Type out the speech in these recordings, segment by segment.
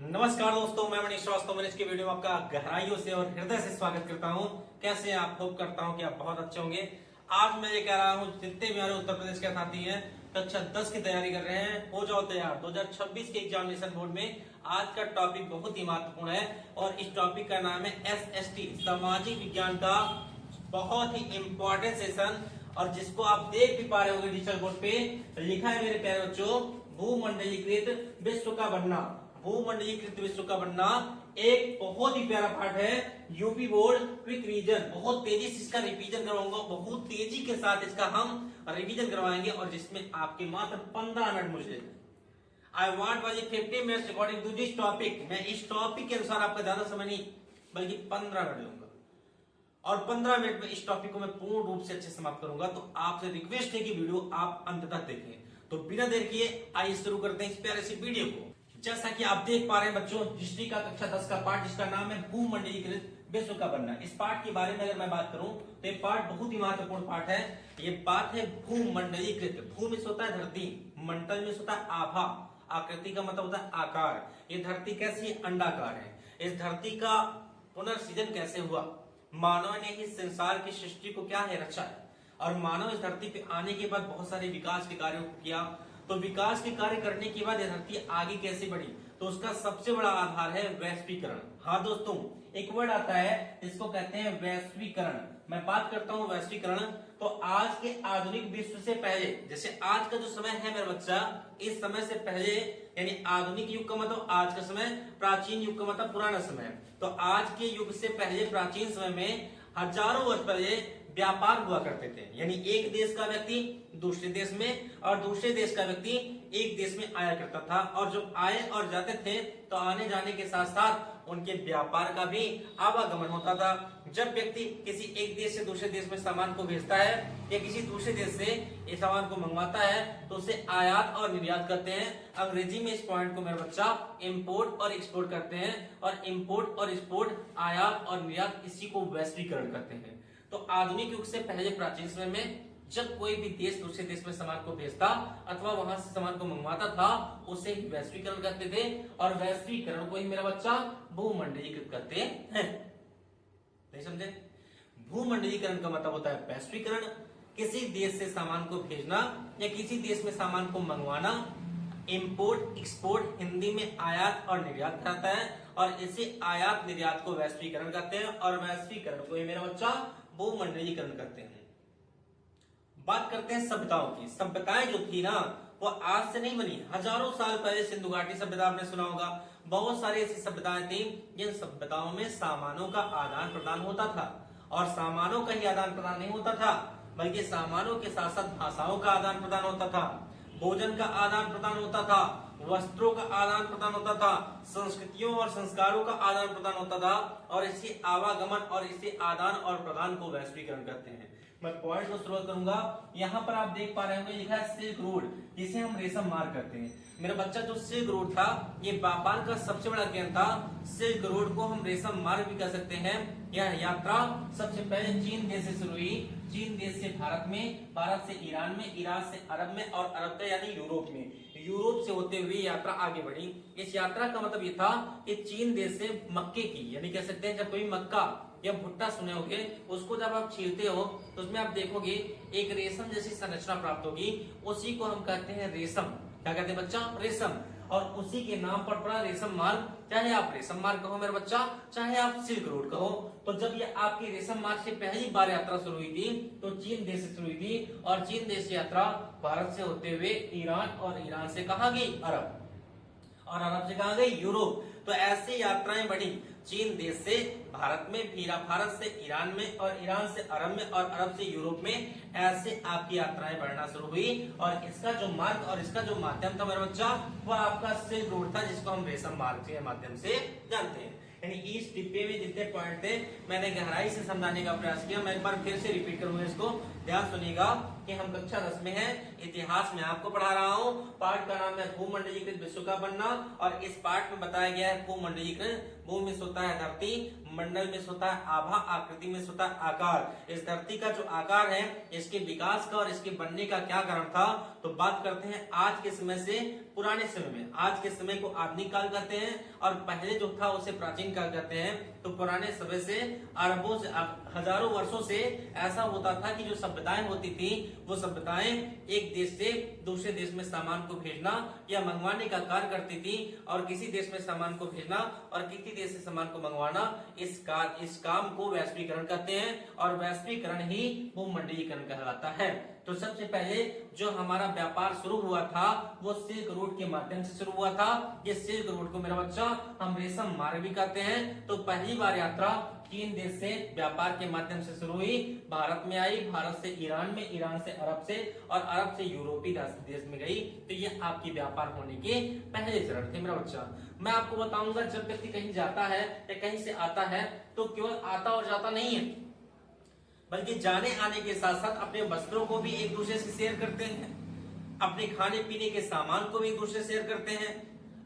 नमस्कार दोस्तों, मैं मनीष श्रीवास्तव। मनीष की वीडियो में आपका गहराइयों से और हृदय से स्वागत करता हूं। कैसे आप? होप करता हूं कि आप बहुत अच्छे होंगे। आज मैं ये कह रहा हूं, जितने भी हमारे उत्तर प्रदेश के साथी हैं कक्षा 10 की तैयारी कर रहे हैं, हो जाओ तैयार। 2026 के एग्जामिनेशन बोर्ड में आज का टॉपिक बहुत ही महत्वपूर्ण है और इस टॉपिक का नाम है SST, सामाजिक विज्ञान का बहुत ही इंपॉर्टेंट सेशन। और जिसको आप देख भी पा रहे होंगे डिजिटल बोर्ड पे लिखा है मेरे प्यारे बच्चों, भूमंडलीकृत विश्व का बनना। भूमंडलीकृत विश्व का बनना एक बहुत ही प्यारा पाठ है। यूपी बोर्ड क्विक रिवीजन, बहुत तेजी से इसका रिवीजन करवाऊंगा, बहुत तेजी के साथ इसका हम रिवीजन करवाएंगे और जिसमें आपके मात्र 15 मिनट मुझे आई वांट वाली 50 minutes according to this topic. मैं इस टॉपिक के अनुसार आपका ज्यादा समय नहीं बल्कि 15 मिनट लूंगा और 15 मिनट में इस टॉपिक को मैं पूर्ण रूप से अच्छे समाप्त करूंगा। तो आपसे रिक्वेस्ट है कि वीडियो आप अंत तक देखें। तो बिना देर किए आइए शुरू करते हैं इस प्यारे सी वीडियो को। जैसा कि आप देख पा रहे हैं बच्चों, हिस्ट्री का कक्षा 10 का पाठ जिसका नाम है भूमंडलीकृत विश्व का बनना। इस पाठ के बारे में अगर मैं बात करूं तो ये पाठ बहुत ही महत्वपूर्ण पाठ है। ये बात है भूमंडलीकृत। भू में होता है धरती, मंडल में होता है आभा, आकृति का मतलब होता है आकार। ये धरती कैसी है? अंडाकार है। इस धरती का पुनर्सृजन कैसे हुआ? मानव ने ही संसार की सृष्टि को क्या है रचा है और मानव इस धरती पे आने के बाद बहुत सारे विकास के कार्यों को किया। तो विकास के कार्य करने के बाद यह धरती आगे कैसे बढ़ी? तो उसका सबसे बड़ा आधार है वैश्वीकरण। हाँ दोस्तों, एक वर्ड आता है इसको कहते हैं वैश्वीकरण। मैं बात करता हूं वैश्वीकरण। तो आज के आधुनिक विश्व से पहले, जैसे आज का जो समय है मेरा बच्चा, इस समय से पहले यानी आधुनिक युग का मतलब आज का समय, प्राचीन युग का मतलब पुराना समय। तो आज के युग से पहले प्राचीन समय में हजारों वर्ष पहले व्यापार हुआ करते थे। यानी एक देश का व्यक्ति दूसरे देश में और दूसरे देश का व्यक्ति एक देश में आया करता था। और जब आए और जाते थे तो आने जाने के साथ साथ उनके व्यापार का भी आवागमन होता था। जब व्यक्ति किसी एक देश से दूसरे देश में सामान को भेजता है या किसी दूसरे देश से इस सामान को मंगवाता है तो उसे आयात और निर्यात करते हैं। अंग्रेजी में इस पॉइंट को मेरा बच्चा इंपोर्ट और एक्सपोर्ट करते हैं। और इंपोर्ट और एक्सपोर्ट, आयात और निर्यात, इसी को वैश्वीकरण करते हैं। तो आधुनिक युग से पहले प्राचीन समय में जब कोई भी देश दूसरे देश में सामान को भेजता अथवा वहां से सामान को मंगवाता था उसे ही वैश्वीकरण करते थे। और वैश्वीकरण को ही मेरा बच्चा भूमंडलीकृत करते हैं। नहीं समझे? भूमंडलीकरण का मतलब होता है वैश्वीकरण, किसी देश से सामान को भेजना या किसी देश में सामान को मंगवाना। इंपोर्ट एक्सपोर्ट हिंदी में आयात और निर्यात कहता है और इसे आयात निर्यात को वैश्वीकरण कहते हैं और वैश्वीकरण को ही मेरा बच्चा भूमंडलीकरण करते हैं। बात करते हैं सभ्यताओं की। सभ्यताएं जो थी ना वो आज से नहीं बनी, हजारों साल पहले सिंधु घाटी सभ्यता आपने सुना होगा। बहुत सारी ऐसी सभ्यताएं थी जिन सभ्यताओं में सामानों का आदान प्रदान होता था। और सामानों का ही आदान प्रदान नहीं होता था बल्कि सामानों के साथ साथ भाषाओं का आदान प्रदान होता था, भोजन का आदान प्रदान होता था, वस्त्रों का आदान प्रदान होता था, संस्कृतियों और संस्कारों का आदान प्रदान होता था। और इसी आवागमन और इसी आदान और प्रदान को वैश्वीकरण करते हैं। मैं पॉइंट को शुरुआत करूंगा। यहाँ पर आप देख पा रहे होंगे लिखा है सिल्क रोड, जिसे हम रेशम मार्ग करते हैं। मेरा बच्चा, जो सिल्क रोड था ये व्यापार का सबसे बड़ा केंद्र था। सिल्क रोड को हम रेशम मार्ग भी कह सकते हैं। यह यात्रा सबसे पहले चीन देश से शुरू हुई, चीन देश से भारत में, भारत से ईरान में, ईरान से अरब में और अरब से यानी यूरोप में, यूरोप से होते हुए यात्रा आगे बढ़ी। इस यात्रा का मतलब ये था कि चीन देश से मक्के की, यानी कह सकते हैं जब कोई मक्का या भुट्टा सुने होगे उसको जब आप छीलते हो तो उसमें आप देखोगे एक रेशम जैसी संरचना प्राप्त होगी। उसी को हम कहते हैं रेशम। क्या कहते हैं बच्चा? रेशम। और उसी के नाम पर पड़ा रेशम मार्ग। चाहे आप रेशम मार्ग कहो मेरा बच्चा, चाहे आप सिल्क रोड कहो। तो जब ये आपकी रेशम मार्ग से पहली बार यात्रा शुरू हुई थी तो चीन देश से शुरू हुई थी और चीन देश से यात्रा भारत से होते हुए ईरान और ईरान से कहा गई अरब और अरब से कहा गई यूरोप। तो ऐसी यात्राएं बढ़ी चीन देश से भारत में, फिर भारत से ईरान में और ईरान से अरब में और अरब से यूरोप में। ऐसे आपकी यात्राएं बढ़ना शुरू हुई और इसका जो मार्ग और इसका जो माध्यम था मेरा बच्चा वो आपका सिल्क रोड था, जिसको हम रेशम मार्ग के माध्यम से जानते हैं। यानी इस डिब्बे में जितने पॉइंट थे मैंने गहराई से समझाने का प्रयास किया। मैं एक बार फिर से रिपीट करूंगा इसको, ध्यान सुनिएगा कि हम कक्षा 10 में हैं, इतिहास में आपको पढ़ा रहा हूं। पाठ का नाम है भूमंडलीकृत विश्व का बनना और इस पाठ में बताया गया है भूमंडलीकृत। भूमि में होता है धरती, मंडल में से होता है आभा, आकृति में से होता है आकार। इस धरती का जो आकार है, इसके विकास का और इसके बनने का क्या कारण था, तो बात करते हैं आज के समय से पुराने समय में। आज के समय को आधुनिक काल कहते हैं और पहले जो था उसे प्राचीन काल कहते हैं। तो पुराने समय से अरबों से हजारों वर्षों से ऐसा होता था कि जो सभ्यताएं होती थी वो सभ्यताएं एक देश से दूसरे देश में सामान को भेजना या मंगवाने का कार्य करती थी, और किसी देश में सामान को भेजना और किसी देश से सामान को मंगवाना, इस काम को वैश्वीकरण कहते हैं, और वैश्वीकरण ही भूमंडलीकरण कहलाता है। तो सबसे पहले जो हमारा व्यापार शुरू हुआ था वो सिल्क रोड के माध्यम से शुरू हुआ था। ये सिल्क रोड को मेरा बच्चा हम रेशम मार्ग भी कहते हैं। तो पहली बार यात्रा चीन देश से व्यापार के माध्यम से शुरू हुई, भारत में आई, भारत से ईरान में, ईरान से अरब से, और अरब से यूरोपीय देश में गई। तो ये आपकी व्यापार होने के पहले चरण थे मेरा बच्चा। मैं आपको बताऊंगा जब व्यक्ति कहीं जाता है या कहीं से आता है तो केवल आता और जाता नहीं है, बल्कि जाने आने के साथ साथ अपने वस्त्रों को भी एक दूसरे से शेयर करते हैं, अपने खाने पीने के सामान को भी एक दूसरे से शेयर करते हैं,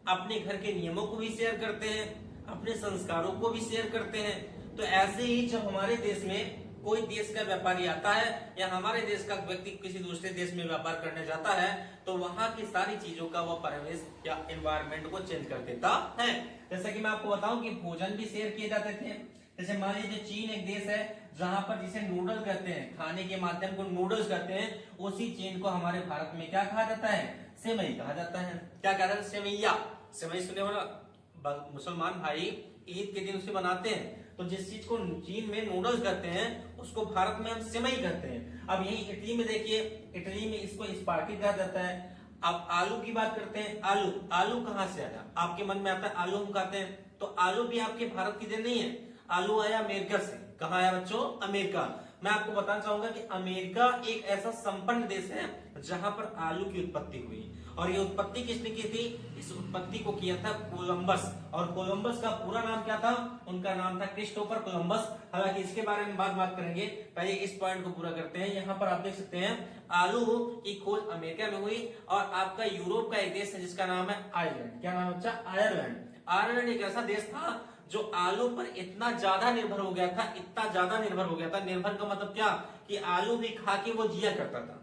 अपने घर के नियमों को भी शेयर करते हैं, अपने संस्कारों को भी शेयर करते हैं। तो ऐसे ही जब हमारे देश में कोई देश का व्यापारी आता है या हमारे देश का व्यक्ति किसी दूसरे देश में व्यापार करने जाता है तो वहां की सारी चीजों का वह परिवेश या एनवायरमेंट को चेंज कर देता है। जैसा कि मैं आपको बताऊं कि भोजन भी शेयर किए जाते थे। जैसे मान लीजिए चीन एक देश है जहां पर जिसे नूडल कहते हैं, खाने के माध्यम को नूडल्स कहते हैं, उसी चीन को हमारे भारत में क्या कहा जाता है, सेवई कहा जाता है। क्या कहते हैं, सेवैया। सेवई सुने हो ना, मुसलमान भाई ईद के दिन उसे बनाते हैं। तो जिस चीज को चीन में नूडल्स कहते हैं उसको भारत में हम सेवई कहते हैं। अब यही इटली में देखिए, इटली में इसको स्पार्की कहा जाता है। अब आलू की बात करते हैं, आलू आलू कहां से आया, आपके मन में आता है आलू हम खाते हैं, तो आलू भी आपके भारत की देन नहीं है, आलू आया अमेरिका से। कहाँ आया बच्चों, अमेरिका। मैं आपको बताना चाहूंगा कि अमेरिका एक ऐसा संपन्न देश है जहां पर आलू की उत्पत्ति हुई, और ये उत्पत्ति किसने की थी, इस उत्पत्ति को किया था कोलंबस। और कोलंबस का पूरा नाम क्या था, उनका नाम था क्रिस्टोफर कोलंबस। हालांकि इसके बारे में बात करेंगे, पहले इस पॉइंट को पूरा करते हैं। यहाँ पर आप देख सकते हैं आलू की खोज अमेरिका में हुई, और आपका यूरोप का एक देश है जिसका नाम है आयरलैंड। क्या नाम बच्चा, आयरलैंड। आयरलैंड एक ऐसा देश था जो आलू पर इतना ज्यादा निर्भर हो गया था, इतना ज्यादा निर्भर हो गया था। निर्भर का मतलब क्या, कि आलू भी खा के वो जिया करता था।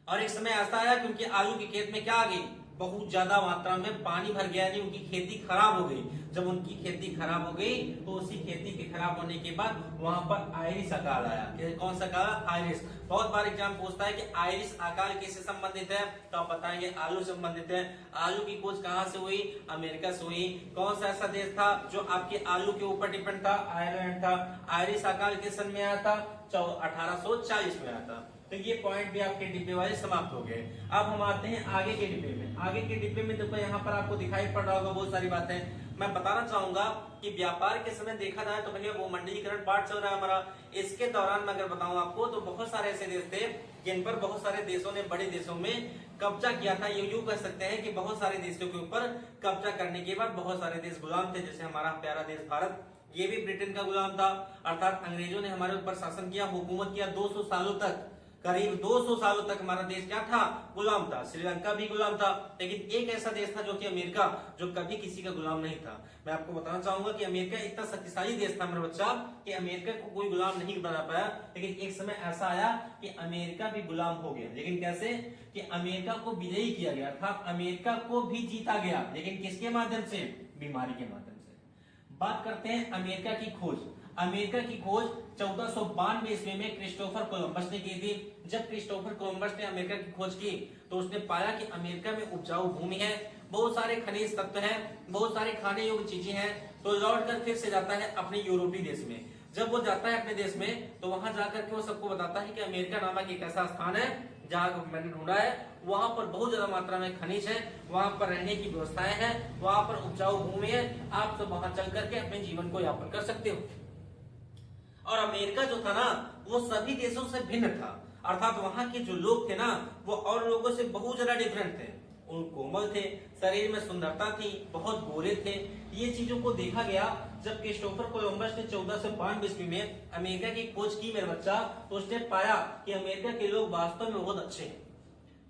और एक समय ऐसा आया कि उनके आलू के खेत में क्या आ गई, बहुत ज्यादा मात्रा में पानी भर गया, यानी उनकी खेती खराब हो गई। जब उनकी खेती खराब हो गई तो उसी खेती के खराब होने के बाद वहां पर आयरिश अकाल आया। कौन सा अकाल, आयरिश। बहुत बार एग्जाम पूछता है कि आयरिश अकाल किससे संबंधित है, तो आप बताएंगे आलू से संबंधित है। आलू की खोज कहां से हुई, अमेरिका से हुई। कौन सा ऐसा देश था जो आपके आलू के ऊपर डिपेंड था, आयरलैंड था। आयरिश अकाल किस सन में आया था, 1840 में आया था। तो ये पॉइंट भी आपके डिब्बे वाले समाप्त हो गए। अब हम आते हैं आगे के डिब्बे में। आगे के डिब्बे में देखो यहाँ पर आपको दिखाई पड़ रहा होगा बहुत सारी बातें। मैं बताना चाहूंगा कि व्यापार के समय देखा जाए तो भैया वो मंडलीकरण पार्ट चल रहा है हमारा। इसके दौरान मैं अगर बताऊं आपको तो बहुत सारे ऐसे देश थे जिन पर बहुत सारे देशों ने, बड़े देशों में कब्जा किया था। ये यूं कह सकते हैं कि बहुत सारे देशों के ऊपर कब्जा करने के बाद बहुत सारे देश गुलाम थे। जैसे हमारा प्यारा देश भारत, ये भी ब्रिटेन का गुलाम था। अर्थात अंग्रेजों ने हमारे ऊपर शासन किया, हुकूमत किया 200 सालों तक। करीब 200 सालों तक हमारा देश क्या था, गुलाम था। श्रीलंका भी गुलाम था। लेकिन एक ऐसा देश था जो कि अमेरिका, जो कभी किसी का गुलाम नहीं था। मैं आपको बताना चाहूंगा कि अमेरिका इतना शक्तिशाली देश था मेरा बच्चा कि अमेरिका को कोई गुलाम नहीं बना पाया। लेकिन एक समय ऐसा आया कि अमेरिका भी गुलाम हो गया। लेकिन कैसे, कि अमेरिका को विजयी किया गया था, अमेरिका को भी जीता गया। लेकिन किसके माध्यम से, बीमारी के माध्यम से। बात करते हैं अमेरिका की खोज। अमेरिका की खोज 1492 ईस्वी में क्रिस्टोफर कोलंबस ने की थी। जब क्रिस्टोफर कोलंबस ने अमेरिका की खोज की तो उसने पाया कि अमेरिका में उपजाऊ भूमि है, बहुत सारे खनिज तत्व हैं, बहुत सारे खाने योग्य चीजें हैं। तो लौटकर फिर से जाता है अपने यूरोपीय देश में। जब वो जाता है अपने देश में तो वहां जाकर के वो सबको बताता है कि अमेरिका नामक एक ऐसा स्थान है जहां मैंने ढूंढा है, वहां पर बहुत ज्यादा मात्रा में खनिज है, वहां पर रहने की व्यवस्थाएं हैं, वहां पर उपजाऊ भूमि है, आप सब वहां चल करके अपने जीवन को यापन कर सकते हो। और अमेरिका जो था ना वो सभी देशों से भिन्न था। अर्थात वहां के जो लोग थे ना वो और लोगों से बहुत ज्यादा डिफरेंट थे। उन कोमल थे, शरीर में सुंदरता थी, बहुत गोरे थे। ये चीजों को देखा गया जब क्रिस्टोफर कोलंबस ने 1492 ईस्वी में अमेरिका की खोज की मेरे बच्चा, तो उसने पाया कि अमेरिका के लोग वास्तव में बहुत अच्छे हैं।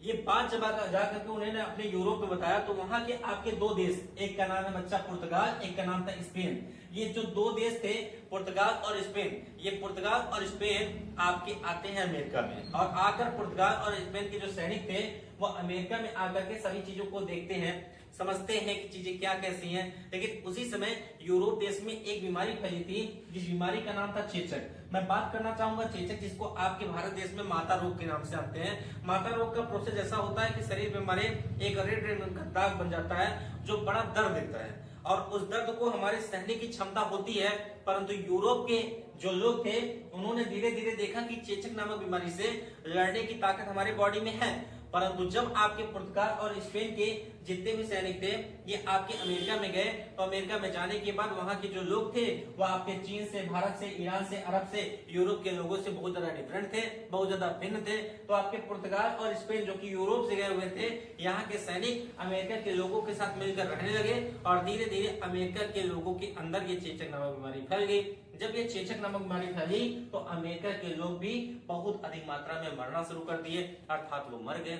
ये बात जब जाकर के उन्होंने अपने यूरोप में बताया तो वहां के आपके दो देश, एक का नाम है बच्चा पुर्तगाल, एक का नाम था स्पेन। ये जो दो देश थे पुर्तगाल और स्पेन, ये पुर्तगाल और स्पेन आपके आते हैं अमेरिका में, और आकर पुर्तगाल और स्पेन के जो सैनिक थे वो अमेरिका में आकर के सभी चीजों को देखते हैं, समझते हैं कि चीजें क्या कैसी हैं। लेकिन उसी समय यूरोप देश में एक बीमारी फैली थी, जिस बीमारी का नाम था चेचक। मैं बात करना चाहूंगा चेचक, जिसको आपके भारत देश में माता रोग के नाम से आते हैं। माता रोग का प्रोसेस ऐसा होता है कि शरीर में हमारे एक रेड रेड का दाग बन जाता है जो बड़ा दर्द देता है, और उस दर्द को हमारे सहने की क्षमता होती है। परंतु यूरोप के जो लोग थे उन्होंने धीरे धीरे देखा कि चेचक नामक बीमारी से लड़ने की ताकत हमारे बॉडी में है। परंतु जब आपके पुर्तगाल और स्पेन के जितने भी सैनिक थे ये आपके अमेरिका में गए, तो अमेरिका में जाने के बाद वहां के जो लोग थे वो आपके चीन से, भारत से, ईरान से, अरब से, यूरोप के लोगों से बहुत ज्यादा डिफरेंट थे, बहुत ज्यादा भिन्न थे। तो आपके पुर्तगाल और स्पेन जो कि यूरोप से गए हुए थे, यहाँ के सैनिक अमेरिका के लोगों के साथ मिलकर रहने लगे, और धीरे धीरे अमेरिका के लोगों के अंदर ये चेचक नामक बीमारी फैल गई। जब ये चेचक नामक बीमारी फैली तो अमेरिका के लोग भी बहुत अधिक मात्रा में मरना शुरू कर दिए, अर्थात वो मर गए।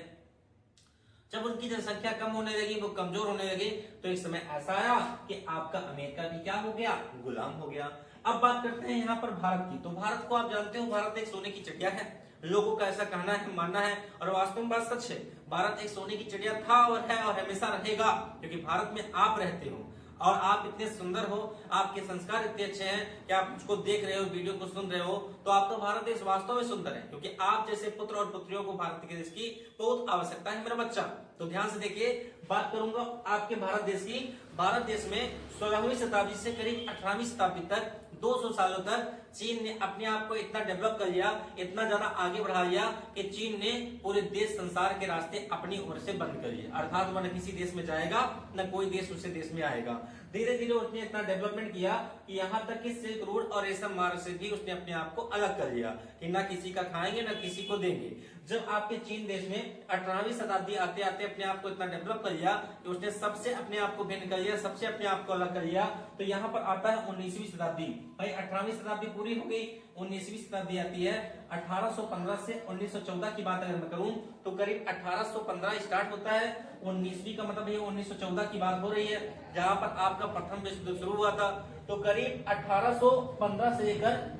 जब उनकी जनसंख्या कम होने लगी, वो कमजोर होने लगे, तो एक समय ऐसा आया कि आपका अमेरिका भी क्या हो गया, गुलाम हो गया। अब बात करते हैं यहाँ पर भारत की। तो भारत को आप जानते हो, भारत एक सोने की चिड़िया है। लोगों का ऐसा कहना है, मानना है, और वास्तव में बात सच है। भारत एक सोने की चिड़िया था और है और हमेशा रहेगा, क्योंकि भारत में आप रहते हो और आप इतने सुंदर हो, आपके संस्कार इतने अच्छे हैं कि आप मुझको देख रहे हो, वीडियो को सुन रहे हो, तो आपका भारत देश वास्तव में सुंदर है, क्योंकि आप जैसे पुत्र और पुत्रियों को भारत के देश की बहुत आवश्यकता है मेरा बच्चा। तो ध्यान से देखिए, बात करूंगा आपके भारत देश की। भारत देश में 16वीं शताब्दी से करीब 18वीं शताब्दी तक 200 सालों तक चीन ने अपने आप को इतना डेवलप कर लिया, इतना ज्यादा आगे बढ़ा लिया कि चीन ने पूरे देश संसार के रास्ते अपनी ओर से बंद कर लिए, अर्थात वह न किसी देश में जाएगा न कोई देश उसे देश में आएगा। धीरे धीरे उसने इतना डेवलपमेंट किया कि यहाँ तक कि सिल्क रोड और रेशम मार्ग से भी उसने अपने आप को अलग कर लिया कि ना किसी का खाएंगे ना किसी को देंगे। जब आपके चीन देश में 18वीं शताब्दी आते आते अपने आप को इतना डेवलप कर लिया कि उसने सबसे अपने आप को भिन्न कर लिया, सबसे अपने आप को अलग कर लिया। तो यहाँ पर आता है 19वीं शताब्दी। भाई 18वीं शताब्दी पूरी हो गई, 19वीं शताब्दी आती है। 1815 से 1914 की बात अगर मैं करूं तो करीब 1815 स्टार्ट होता है, 19वीं का मतलब ये 1914 की बात हो रही है, जहां पर आपका प्रथम विश्व युद्ध शुरू हुआ था। तो करीब 1815 से लेकर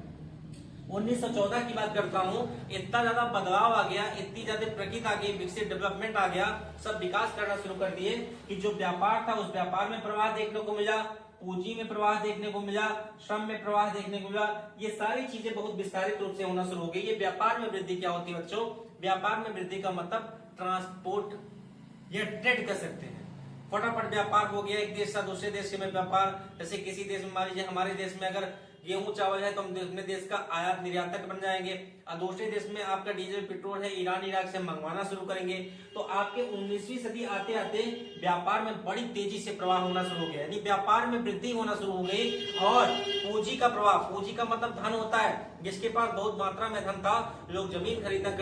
1914 की बात करता हूँ, इतना ज्यादा बदलाव आ गया, इतनी ज्यादा प्रकृति आ गई, विकसित डेवलपमेंट आ गया, सब विकास करना शुरू कर दिए कि जो व्यापार था उस व्यापार में प्रवाह देखने को मिला, पूंजी में प्रवाह देखने को मिला, श्रम में प्रवाह देखने को मिला। ये सारी चीजें बहुत विस्तारित रूप से होना शुरू हो गई। ये व्यापार में वृद्धि क्या होती है बच्चों? व्यापार में वृद्धि का मतलब ट्रांसपोर्ट या ट्रेड कर सकते हैं। फटाफट व्यापार हो गया, एक देश से दूसरे देश में व्यापार। जैसे किसी देश में मान लीजिए हमारे देश में अगर गेहूं चावल है तो हम अपने देश का आयात निर्यातक बन जाएंगे, और दूसरे देश में आपका डीजल पेट्रोल है, ईरान इराक से मंगवाना शुरू करेंगे। तो आपके 19वीं सदी आते आते व्यापार में बड़ी तेजी से प्रवाह होना शुरू हो गया, यानी व्यापार में वृद्धि होना शुरू हो गई। और पूंजी का प्रवाह, पूंजी का मतलब धन होता है, जिसके पास बहुत मात्रा में धन था, लोग जमीन खरीदना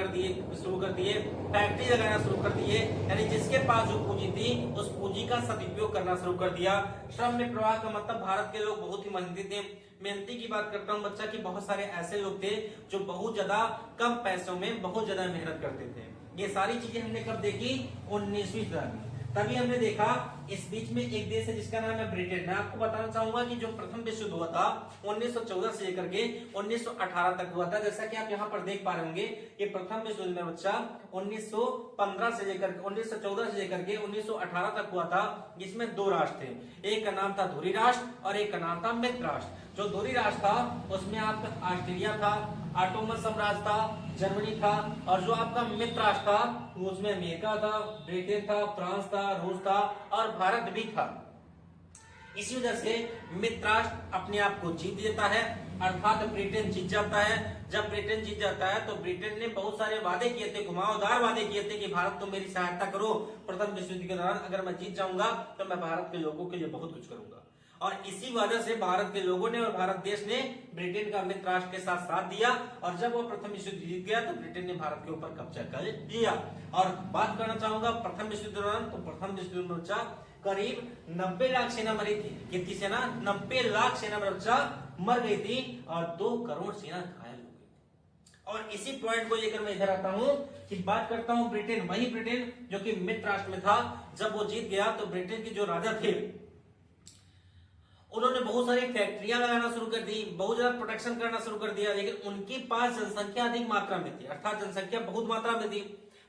शुरू कर दिए, फैक्ट्री लगाना शुरू कर दिए, यानी जिसके पास जो पूंजी थी उस पूंजी का सदुपयोग करना शुरू कर दिया। श्रम में प्रवाह का मतलब भारत के लोग बहुत ही मेहनती थे। मेहनती की बात करता हूँ बच्चा कि बहुत सारे ऐसे लोग थे जो बहुत ज्यादा कम पैसों में बहुत ज्यादा मेहनत करते थे। ये सारी चीजें हमने कब देखी? 19वीं सदी। तभी हमने देखा इस बीच में एक देश है जिसका नाम है ब्रिटेन। मैं आपको बताना चाहूंगा कि जो प्रथम विश्व युद्ध हुआ था 1914 से लेकर के 1918 तक हुआ था। जैसा कि आप यहाँ पर देख पा रहे होंगे, ये प्रथम विश्व युद्ध में बच्चा 1914 से लेकर के 1918 तक हुआ था, जिसमें दो राष्ट्र थे, एक का नाम था धुरी राष्ट्र और एक का नाम था मित्र राष्ट्र। जो धुरी राष्ट्र था उसमें आपका ऑस्ट्रेलिया था, ऑटोमन साम्राज्य था, जर्मनी था, और जो आपका मित्र राष्ट्र था उसमें अमेरिका था, ब्रिटेन था, फ्रांस था, रूस था और भारत भी था। इसी वजह से मित्र राष्ट्र अपने आप को जीत देता है, अर्थात ब्रिटेन जीत जाता है। जब ब्रिटेन जीत जाता है तो ब्रिटेन ने बहुत सारे वादे किए थे, घुमावदार वादे किए थे कि भारत तुम मेरी सहायता करो, प्रथम विश्व युद्ध के दौरान अगर मैं जीत जाऊंगा तो मैं भारत के लोगों के लिए बहुत कुछ करूंगा। और इसी वजह से भारत के लोगों ने और भारत देश ने ब्रिटेन का मित्र राष्ट्र के साथ साथ दिया, और जब वो प्रथम विश्व युद्ध जीत गया तो ब्रिटेन ने भारत के ऊपर कब्जा कर लिया। और बात करना चाहूंगा प्रथम विश्व युद्ध दौरान, तो प्रथम विश्व युद्ध में बच्चा करीब 90 लाख सेना मरी थी। कितनी सेना? 90 लाख सेना में बच्चा मर गई थी और 2 करोड़ सेना घायल हो गई। और इसी पॉइंट को लेकर मैं इधर आता हूं कि बात करता हूं ब्रिटेन, वही ब्रिटेन जो कि मित्र राष्ट्र में था। जब वो जीत गया तो ब्रिटेन के जो राजा थे उन्होंने बहुत सारी फैक्ट्रियां लगाना शुरू कर दी, बहुत ज्यादा प्रोटेक्शन करना शुरू कर दिया, लेकिन उनके पास जनसंख्या अधिक मात्रा में थी, अर्थात जनसंख्या बहुत मात्रा में थी।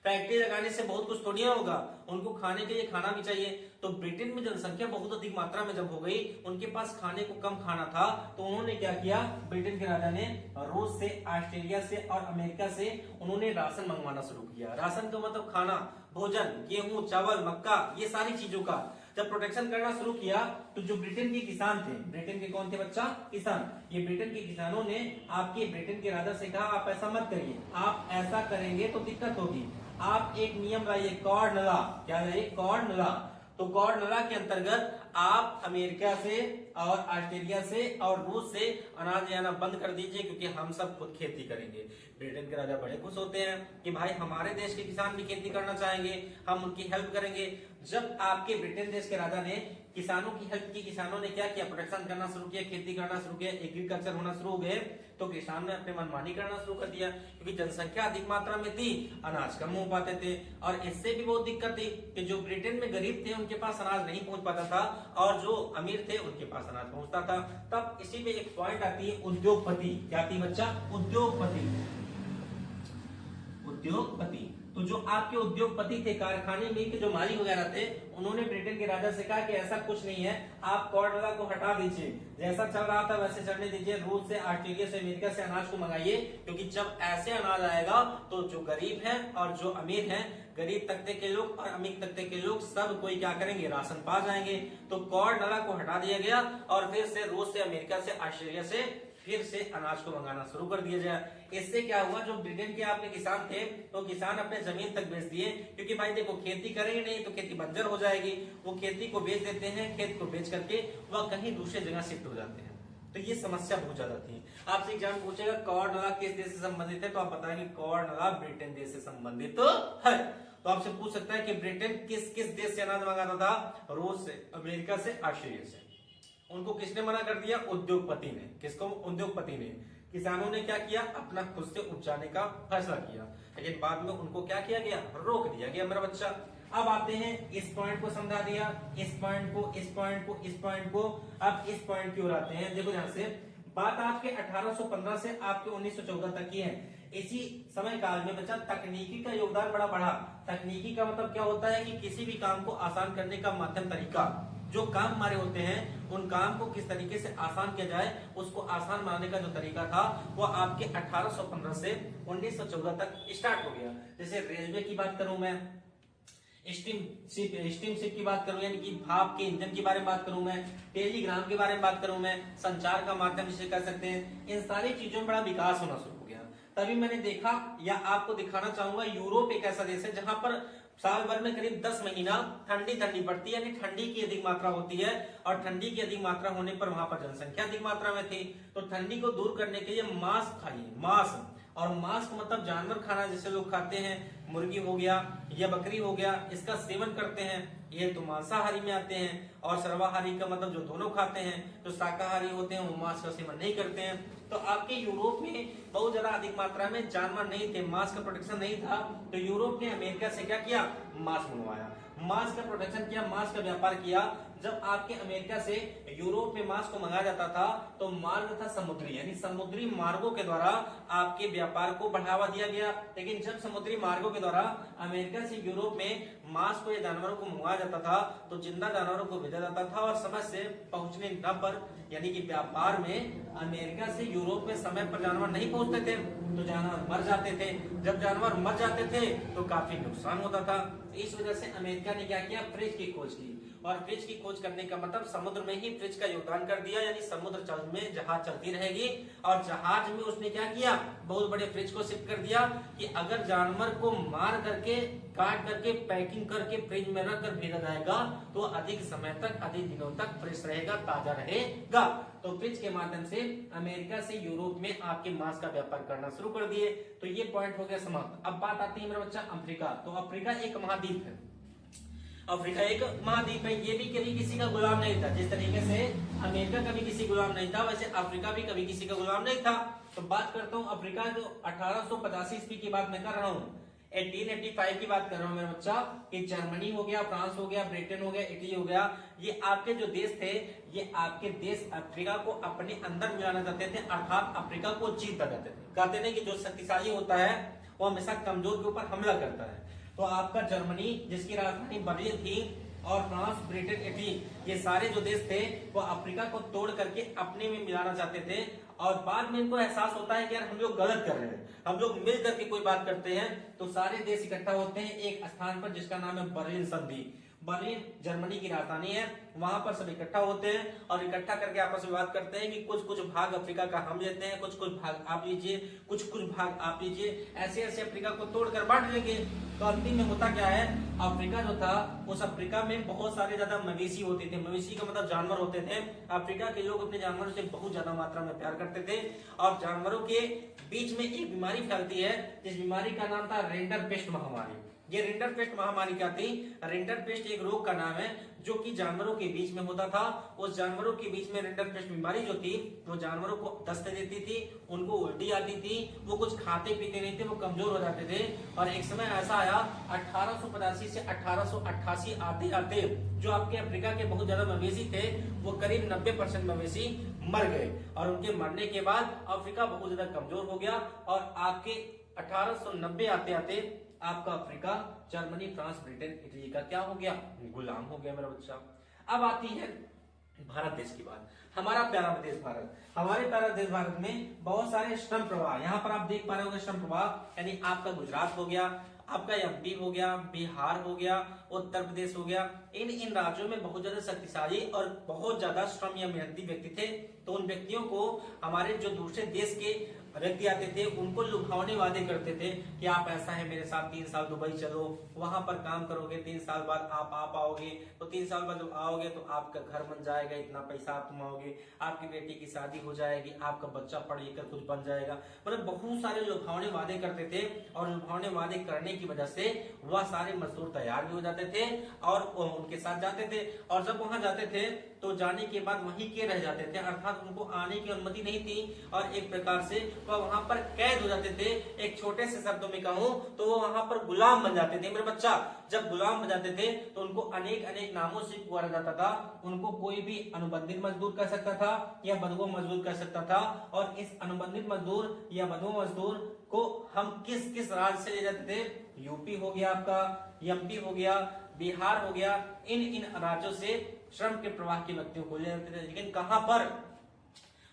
फैक्ट्री लगाने से बहुत कुछ थोड़ी होगा, उनको खाने के लिए खाना भी चाहिए। तो ब्रिटेन में जनसंख्या बहुत अधिक मात्रा में जब हो गई, उनके पास खाने को कम खाना था, तो उन्होंने क्या किया, ब्रिटेन के राजा ने रूस से, ऑस्ट्रेलिया से और अमेरिका से उन्होंने राशन मंगवाना शुरू किया। राशन का मतलब खाना, भोजन, गेहूं, चावल, मक्का, ये सारी चीजों का जब प्रोटेक्शन करना शुरू किया तो जो ब्रिटेन के किसान थे, ब्रिटेन के कौन थे बच्चा, किसान, ये ब्रिटेन के किसानों ने आपके ब्रिटेन के राजा से कहा आप ऐसा मत करिए, आप ऐसा करेंगे तो दिक्कत होगी, आप एक नियम लाइए, कॉर्न लॉ। क्या लाइए, कॉर्न लॉ। तो कॉर्न लॉ के अंतर्गत आप अमेरिका से और ऑस्ट्रेलिया से और रूस से अनाज ले आना बंद कर दीजिए, क्योंकि हम सब खुद खेती करेंगे। ब्रिटेन के राजा बड़े खुश होते हैं कि भाई हमारे देश के किसान भी खेती करना चाहेंगे, हम उनकी हेल्प करेंगे। जब आपके ब्रिटेन देश के राजा ने किसानों की हेल्प की, किसानों ने क्या किया, प्रोटेक्शन करना शुरू किया, खेती करना शुरू किया, एग्रीकल्चर होना शुरू हो गए, तो किसान ने अपने मनमानी करना शुरू कर दिया, क्योंकि जनसंख्या अधिक मात्रा में थी, अनाज कम हो पाते थे। और इससे भी बहुत दिक्कत थी कि जो ब्रिटेन में गरीब थे उनके पास अनाज नहीं पहुंच पाता था, और जो अमीर थे उनके पास अनाज पहुंचता था। तब इसी में एक पॉइंट आती है उद्योगपति। क्या आती है बच्चा, उद्योगपति। उद्योगपति तो जो आपके उद्योगपति थे, कारखाने में के जो मालिक वगैरह थे, उन्होंने ब्रिटेन के राजा से कहा कि ऐसा कुछ नहीं है, आप कॉर्न लॉ को हटा दीजिए, जैसा चल रहा था वैसे चलने दीजिए, रूस से, ऑस्ट्रेलिया से, अमेरिका से अनाज को मंगाइए, क्योंकि जब ऐसे अनाज आएगा तो जो गरीब है और जो अमीर है, गरीब तबके के लोग और अमीर तबके के लोग सब कोई क्या करेंगे, राशन पा जाएंगे। तो कॉर्न लॉ को हटा दिया गया और फिर से रूस से, अमेरिका से, ऑस्ट्रेलिया से फिर से अनाज को मंगाना शुरू कर दिया जाए। इससे क्या हुआ, जो ब्रिटेन के आपके किसान थे तो किसान अपने जमीन तक बेच दिए, क्योंकि भाई देखो खेती करेंगे नहीं तो खेती बंजर हो जाएगी, वो खेती को बेच देते हैं, खेत को बेच करके वह कहीं दूसरे जगह शिफ्ट हो जाते हैं। तो ये समस्या बहुत ज्यादा थी। आपसे एग्जाम पूछेगा कॉर्न लॉ किस देश से संबंधित है, तो आप बताएंगे कॉर्न लॉ ब्रिटेन देश से संबंधित है। तो आपसे पूछ सकता है कि ब्रिटेन किस किस देश से अनाज मंगाता था, रूस से, अमेरिका से, ऑस्ट्रेलिया से। उनको किसने मना कर दिया, उद्योगपति ने। किसको, उद्योगपति ने। किसानों ने क्या किया, अपना खुद से उपजाने का फैसला किया, लेकिन बाद में उनको क्या किया गया, रोक दिया गया मेरा बच्चा। अब आते हैं, इस पॉइंट को समझा दिया, इस पॉइंट को, इस पॉइंट को, इस पॉइंट को। अब इस पॉइंट की ओर आते हैं। देखो यहां से बात आपके 1815 से आपके 1914 तक की है। इसी समय काल में बच्चा तकनीकी का योगदान बड़ा बढ़ा। तकनीकी का मतलब क्या होता है कि किसी भी काम को आसान करने का माध्यम, तरीका, जो काम हमारे होते हैं उन काम को किस तरीके से आसान किया जाए, उसको आसान बनाने का जो तरीका था वो आपके 1815 से 1914 तक स्टार्ट हो गया। जैसे रेलवे की बात करूं मैं, स्टीम शिप की बात करूं, यानी कि भाप के इंजन के बारे में बात करूं मैं, टेलीग्राम के बारे में बात करूं मैं, संचार का माध्यम जिसे कह सकते हैं, इन सारी चीजों में बड़ा विकास होना शुरू हो गया। तभी मैंने देखा या आपको दिखाना चाहूंगा, यूरोप एक ऐसा देश है जहां पर साल भर में करीब 10 महीना ठंडी पड़ती है, यानी ठंडी की अधिक मात्रा होती है, और ठंडी की अधिक मात्रा होने पर वहां पर जनसंख्या अधिक मात्रा में थी। तो ठंडी को दूर करने के लिए मांस खाइए, मांस। और मांस का मतलब जानवर खाना, जैसे लोग खाते हैं, मुर्गी हो गया या बकरी हो गया, इसका सेवन करते हैं, ये तो मांसाहारी में आते हैं। और सर्वाहारी का मतलब जो दोनों खाते हैं, जो शाकाहारी होते हैं वो मांस का सेवन नहीं करते हैं। तो आपके यूरोप में बहुत ज्यादा अधिक मात्रा में जानवर नहीं थे, मांस का प्रोटेक्शन नहीं था, तो यूरोप ने अमेरिका से क्या किया, मांस मंगवाया, मांस का प्रोटेक्शन किया, मांस का व्यापार किया। जब आपके अमेरिका से यूरोप में मांस को मंगाया जाता था तो मार्ग था समुद्री, यानी समुद्री मार्गों के द्वारा आपके व्यापार को बढ़ावा दिया गया। लेकिन जब समुद्री मार्गों के द्वारा अमेरिका से यूरोप में मांस को या जानवरों को मंगवाया जाता था तो जिंदा जानवरों को भेजा जाता था, और समय से पहुंचने न पर, यानी कि व्यापार में अमेरिका से यूरोप में समय पर जानवर नहीं पहुंचते थे तो जानवर मर जाते थे। जब जानवर मर जाते थे तो काफी नुकसान होता था। इस वजह से अमेरिका ने क्या किया, फ्रिज की खोज की। और फ्रिज की खोज करने का मतलब समुद्र में ही फ्रिज का योगदान कर दिया, यानी समुद्र जल में जहाज चलती रहेगी, और जहाज में उसने क्या किया, बहुत बड़े फ्रिज को शिफ्ट कर दिया कि अगर जानवर को मार करके, काट करके, पैकिंग करके फ्रिज में रख कर भेजा जाएगा तो अधिक समय तक, अधिक दिनों तक फ्रेश रहेगा, ताजा रहेगा। तो फ्रिज के माध्यम से अमेरिका से यूरोप में आपके मांस का व्यापार करना शुरू कर दिए। तो ये पॉइंट हो गया समाप्त। अब बात आती है मेरा बच्चा अफ्रीका। तो अफ्रीका एक महाद्वीप है, अफ्रीका एक महाद्वीप है, ये भी कभी किसी का गुलाम नहीं था। जिस तरीके से अमेरिका कभी किसी गुलाम नहीं था, वैसे अफ्रीका भी कभी किसी का गुलाम नहीं था। तो बात करता हूँ अफ्रीका जो 1885 ईस्वी की बात मैं कर रहा हूँ, 1885 की बात कर रहा हूँ मेरा बच्चा, कि जर्मनी हो गया, फ्रांस हो गया, ब्रिटेन हो गया, इटली हो गया, ये आपके जो देश थे, ये आपके देश अफ्रीका को अपने अंदर मिलाना चाहते थे, अर्थात अफ्रीका को जीतना चाहते थे। कहते नहीं कि जो शक्तिशाली होता है वो हमेशा कमजोर के ऊपर हमला करता है। तो आपका जर्मनी जिसकी राजधानी बर्लिन थी, और फ्रांस, ब्रिटेन, इटली, ये सारे जो देश थे वो अफ्रीका को तोड़ करके अपने में मिलाना चाहते थे। और बाद में इनको एहसास होता है कि यार हम लोग गलत कर रहे हैं, हम लोग मिल करके कोई बात करते हैं। तो सारे देश इकट्ठा होते हैं एक स्थान पर जिसका नाम है बर्लिन संधि। बर्लिन जर्मनी की राजधानी है, वहां पर सब इकट्ठा होते हैं और इकट्ठा करके आपस में बात करते हैं कि कुछ कुछ भाग अफ्रीका का हम लेते हैं, कुछ कुछ भाग आप लीजिए, कुछ कुछ भाग आप लीजिए, ऐसे ऐसे अफ्रीका को तोड़कर बांट लेंगे। तो अंतिम में होता क्या है, अफ्रीका जो था उस अफ्रीका में बहुत सारे ज्यादा मवेशी होते थे। मवेशी का मतलब जानवर होते थे। अफ्रीका के लोग अपने जानवरों से बहुत ज्यादा मात्रा में प्यार करते थे और जानवरों के बीच में एक बीमारी फैलती है, जिस बीमारी का नाम था रिंडरपेस्ट महामारी। ये रिंडरपेस्ट महामारी क्या थी? रिंडरपेस्ट एक रोग का नाम है जो कि जानवरों के बीच में होता था। उस जानवरों के बीच में रिंडरपेस्ट बीमारी जो थी वो जानवरों को दस्त देती थी, उनको उल्टी आती थी, वो कुछ खाते पीते नहीं थे, वो कमजोर हो जाते थे। और एक समय ऐसा आया 1885 से 1888 आते आते जो आपके अफ्रीका के बहुत ज्यादा मवेशी थे वो करीब 90% मवेशी मर गए। और उनके मरने के बाद अफ्रीका बहुत ज्यादा कमजोर हो गया और आपके 1890 आते आते आपका Africa Germany, France, Britain, Italy का क्या हो गया? गुलाम हो गया मेरा बच्चा। अब आती है भारत देश की बात। हमारा प्यारा देश भारत, हमारे प्यारा देश भारत में बहुत सारे श्रम प्रवाह, यहाँ पर आप देख पा रहे होंगे श्रम प्रवाह, यानी आपका गुजरात हो गया, आपका एमपी हो गया, बिहार हो गया, उत्तर प्रदेश हो गया। इन राज्यों में बहुत ज्यादा शक्तिशाली और बहुत ज्यादा श्रम या मेहनती व्यक्ति थे। तो उन व्यक्तियों को हमारे जो दूसरे देश के व्यक्ति आते थे उनको लुभावने वादे करते थे कि आप ऐसा है मेरे साथ 3 साल दुबई चलो, वहां पर काम करोगे, 3 साल बाद आप आ पाओगे, तो 3 साल बाद जब आओगे तो आपका घर बन जाएगा, इतना पैसा आप कमाओगे, आपकी बेटी की शादी हो जाएगी, आपका बच्चा पढ़ लिख कर कुछ बन जाएगा। मतलब बहुत सारे लुभावने वादे करते थे और लुभावने वादे करने की वजह से वह सारे मजदूर तैयार भी हो जाते थे और उनके साथ जाते थे। और जब वहां जाते थे तो जाने के बाद वहीं के रह जाते थे, अर्थात उनको आने की अनुमति नहीं थी और एक प्रकार से वह वहां पर कैद हो जाते थे। एक छोटे से शब्दों में कहूं तो वो वहां पर गुलाम बन जाते थे मेरे बच्चा। जब गुलाम बन जाते थे तो उनको अनेक अनेक नामों से पुकारा जाता था। उनको कोई भी अनुबंधित मजदूर कह सकता था या बंधुआ मजदूर कह सकता था। और इस अनुबंधित मजदूर या बंधुआ मजदूर को हम किस किस राज्य से ले जाते थे? यूपी हो गया, आपका एमपी हो गया, बिहार हो गया, इन राज्यों से श्रम के प्रवाह के व्यक्तियों को ले जाते थे। लेकिन कहां पर?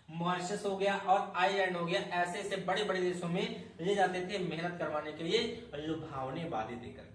मॉरिशस हो गया और आइलैंड हो गया, ऐसे ऐसे बड़े बड़े देशों में ले जाते थे मेहनत करवाने के लिए लुभावने वादे दे करके।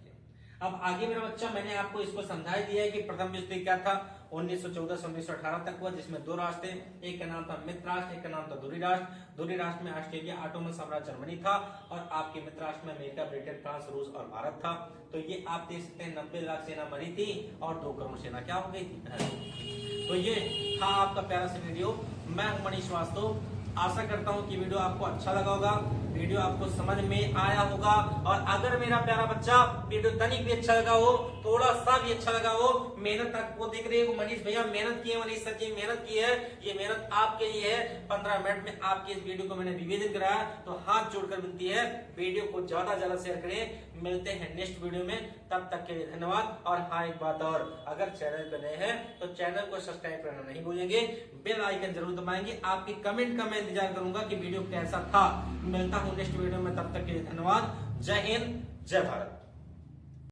अब आगे मेरा बच्चा मैंने आपको इसको समझा दिया है कि प्रथम विश्व युद्ध क्या था। 1914 से 1918 तक हुआ, जिसमें 2 राष्ट्र थे, एक का नाम था मित्र राष्ट्र, एक का नाम था दूरी राष्ट्र। दूरी राष्ट्र में ऑस्ट्रेलिया, ऑटोमन साम्राज्य जर्मनी था और आपके मित्र राष्ट्र में अमेरिका, ब्रिटेन, फ्रांस, रूस और भारत था। तो ये आप देख सकते हैं 90 लाख सेना मरी थी और 2 करोड़ सेना क्या हो गई थी। तो ये था आपका प्यारा सा वीडियो। मैं हूं मनीष श्रीवास्तव, आशा करता हूं कि वीडियो आपको अच्छा लगा होगा, वीडियो आपको समझ में आया होगा। और अगर मेरा प्यारा बच्चा वीडियो तनिक भी अच्छा लगा हो, थोड़ा सा भी अच्छा लगा हो, मेहनत आपको दिख रही है, मनीष भैया मेहनत की है, मनीष सर जी मेहनत की है, ये मेहनत आपके लिए है। 15 मिनट में आपके इस वीडियो को मैंने निवेदन कराया, तो हाथ जोड़कर विनती है वीडियो को ज्यादा से ज्यादा शेयर करें। मिलते हैं नेक्स्ट वीडियो में, तब तक के लिए धन्यवाद। और हाँ, एक बात और, अगर चैनल पे नए हैं तो चैनल को सब्सक्राइब करना नहीं भूलेंगे, बेल आइकन जरूर दबाएंगे। आपकी कमेंट का मैं इंतजार करूंगा कि वीडियो कैसा था। मिलता हूं नेक्स्ट वीडियो में, तब तक के लिए धन्यवाद। जय हिंद, जय भारत।